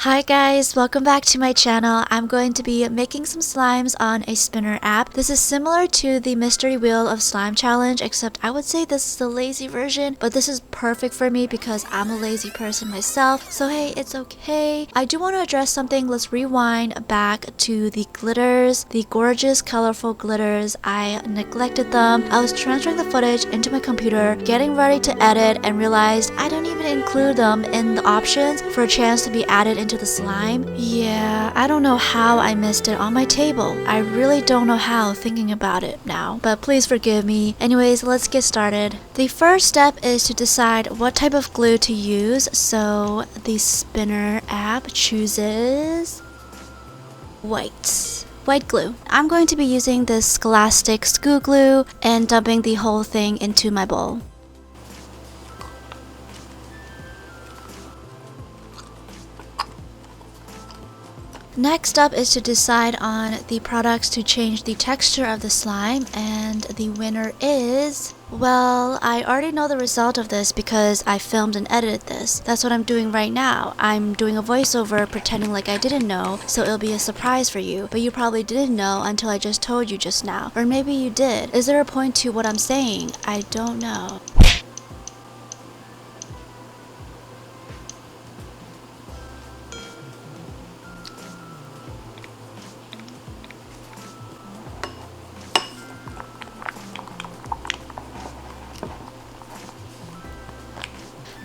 Hi guys, welcome back to my channel. I'm going to be making some slimes on a spinner app. This is similar to the mystery wheel of slime challenge, except I would say this is the lazy version, but this is perfect for me because I'm a lazy person myself, so hey, it's okay. I do want to address something. Let's rewind back to the glitters, the gorgeous colorful glitters. I neglected them. I was transferring the footage into my computer, getting ready to edit, and realized I don't even include them in the options for a chance to be added into the slime. Yeah, I don't know how I missed it on my table. I really don't know how thinking about it now, but please forgive me. Anyways, let's get started. The first step is to decide what type of glue to use. So the spinner app chooses white glue. I'm going to be using this Scholastic Scoo Glue and dumping the whole thing into my bowl. Next up is to decide on the products to change the texture of the slime, and the winner is... well, I already know the result of this because I filmed and edited this. That's what I'm doing right now. I'm doing a voiceover pretending like I didn't know, so it'll be a surprise for you, but you probably didn't know until I just told you just now. Or maybe you did. Is there a point to what I'm saying? I don't know.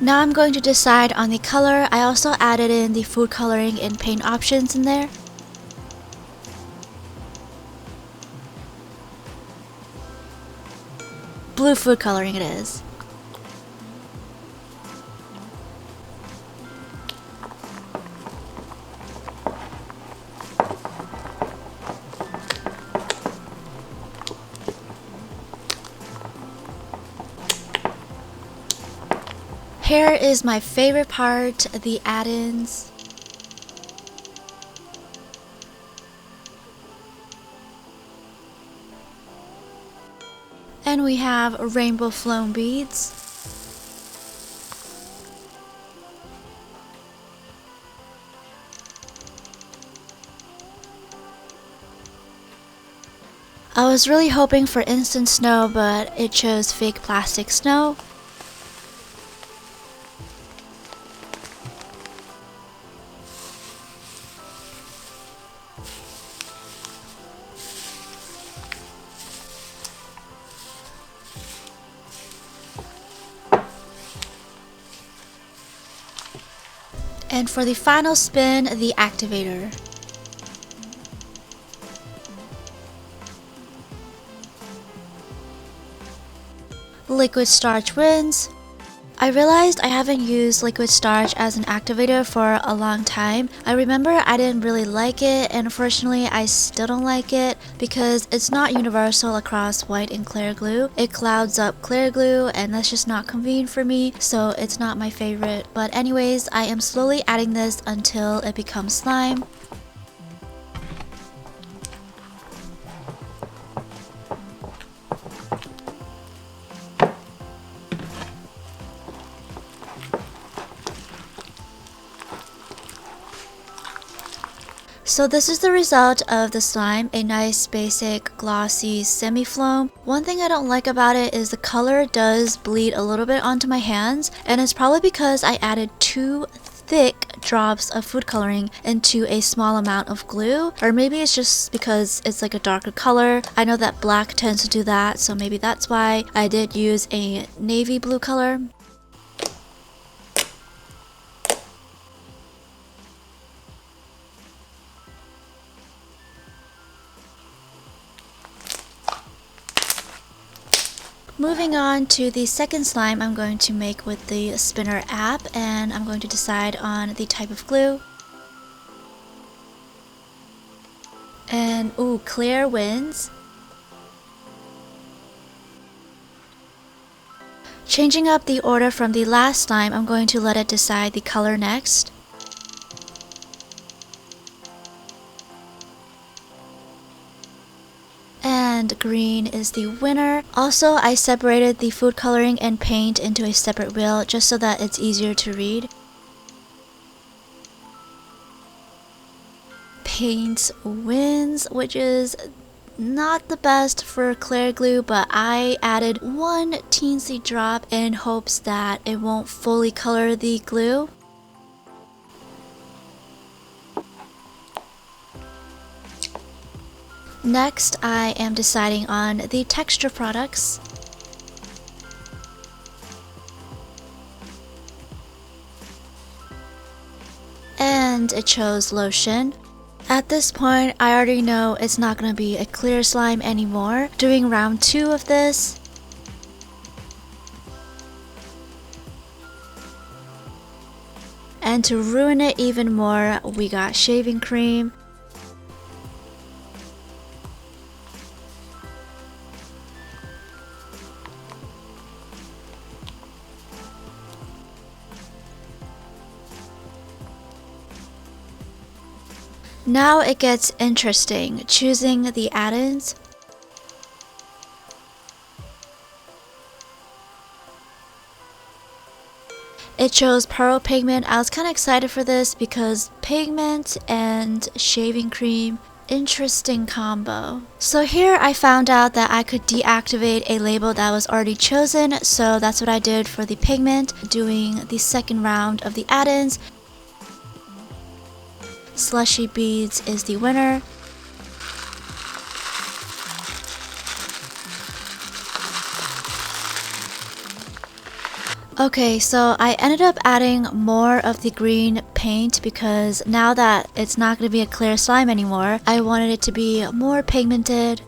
Now I'm going to decide on the color. I also added in the food coloring and paint options in there. Blue food coloring it is. Here is my favorite part, the add-ins. And we have rainbow flown beads. I was really hoping for instant snow, but it chose fake plastic snow. And for the final spin, the activator. Liquid starch wins. I realized I haven't used liquid starch as an activator for a long time. I remember I didn't really like it, and unfortunately I still don't like it because it's not universal across white and clear glue. It clouds up clear glue and that's just not convenient for me, so it's not my favorite. But anyways, I am slowly adding this until it becomes slime. So this is the result of the slime, a nice basic glossy semi-foam. One thing I don't like about it is the color does bleed a little bit onto my hands, and it's probably because I added two thick drops of food coloring into a small amount of glue, or maybe it's just because it's like a darker color. I know that black tends to do that, so maybe that's why I did use a navy blue color. Moving on to the second slime I'm going to make with the spinner app, and I'm going to decide on the type of glue. And ooh, clear wins. Changing up the order from the last slime, I'm going to let it decide the color next. And green is the winner. Also, I separated the food coloring and paint into a separate wheel just so that it's easier to read. paint wins, which is not the best for clear glue, but I added one teensy drop in hopes that it won't fully color the glue. Next, I am deciding on the texture products. And it chose lotion. At this point, I already know it's not going to be a clear slime anymore. Doing round 2 of this. And to ruin it even more, we got shaving cream. Now it gets interesting, choosing the add-ins. It chose pearl pigment. I was kind of excited for this because pigment and shaving cream, interesting combo. So here I found out that I could deactivate a label that was already chosen, so that's what I did for the pigment, doing the second round of the add-ins. Slushy Beads is the winner. Okay, so I ended up adding more of the green paint because now that it's not going to be a clear slime anymore, I wanted it to be more pigmented.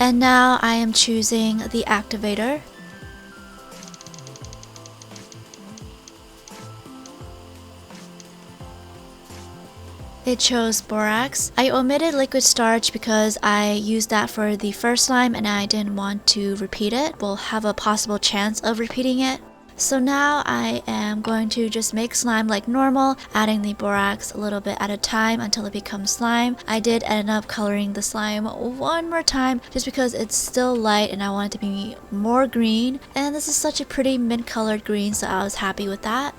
And now I am choosing the activator. It chose borax. I omitted liquid starch because I used that for the first slime and I didn't want to repeat it. We'll have a possible chance of repeating it. So now I am going to just make slime like normal, adding the borax a little bit at a time until it becomes slime. I did end up coloring the slime one more time just because it's still light and I want it to be more green. And this is such a pretty mint colored green, so I was happy with that.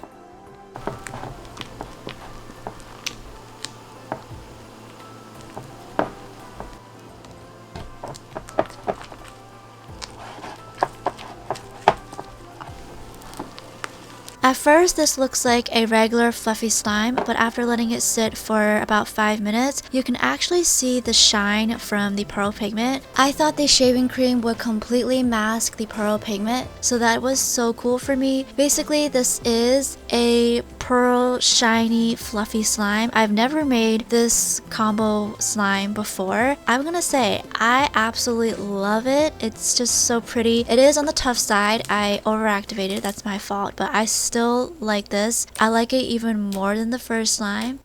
At first, this looks like a regular fluffy slime, but after letting it sit for about 5 minutes, you can actually see the shine from the pearl pigment. I thought the shaving cream would completely mask the pearl pigment, so that was so cool for me. Basically, this is a pearl shiny fluffy slime. I've never made this combo slime before. I'm gonna say I absolutely love it. It's just so pretty. It is on the tough side. I overactivated, that's my fault, but I still like this. I like it even more than the first slime.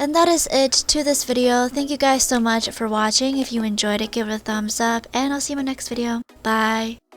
And that is it to this video. Thank you guys so much for watching. If you enjoyed it, give it a thumbs up, and I'll see you in my next video. Bye!